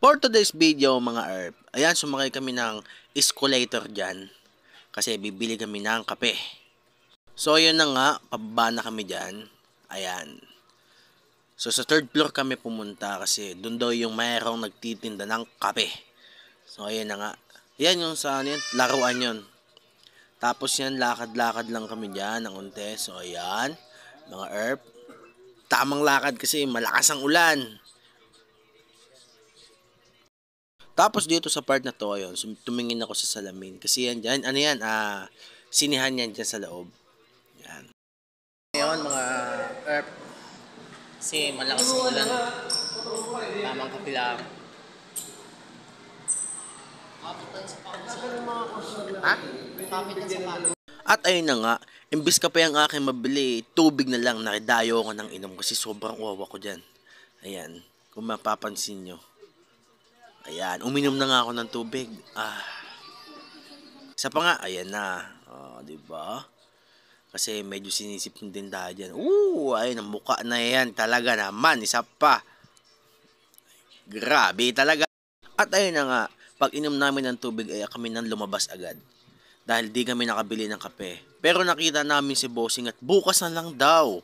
For today's video mga herb, ayan sumakay kami ng escalator dyan kasi bibili kami ng kape. So yun na nga, pababa na kami dyan. Ayan. So sa third floor kami pumunta kasi doon daw yung mayroong nagtitinda ng kape. So ayan na nga. Yan yung sa ano yun, laruan yun. Tapos yan, lakad-lakad lang kami dyan ng unti. So ayan, mga herb. Tamang lakad kasi malakas ang ulan. Tapos dito sa part na to, ayun, tumingin ako sa salamin. Kasi yan dyan, ano yan, sinihan yan dyan sa loob. Yan. Ngayon mga herb, kasi malakas ang ulan. Tamang kapilang. Ha? At ayun na nga, imbis ka pa yung aking mabili, tubig na lang, nakidayo ko ng inom kasi sobrang uwawa ko dyan. Ayan, kung mapapansin nyo. Ayan, uminom na nga ako ng tubig. Isa pa nga, ayan na. Diba? Kasi medyo sinisip din tayo dyan. Ayun, ang mukha na yan. Talaga naman, isa pa. Grabe talaga. At ayun na nga, pag inom namin ng tubig, ay kami nang lumabas agad. Dahil di kami nakabili ng kape. Pero nakita namin si Bossing at bukas na lang daw.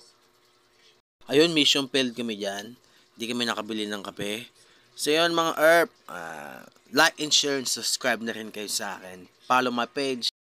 Ayun, mission failed kami dyan. Di kami nakabili ng kape. So yun mga herb, like and share and subscribe na rin kayo sa akin. Follow my page.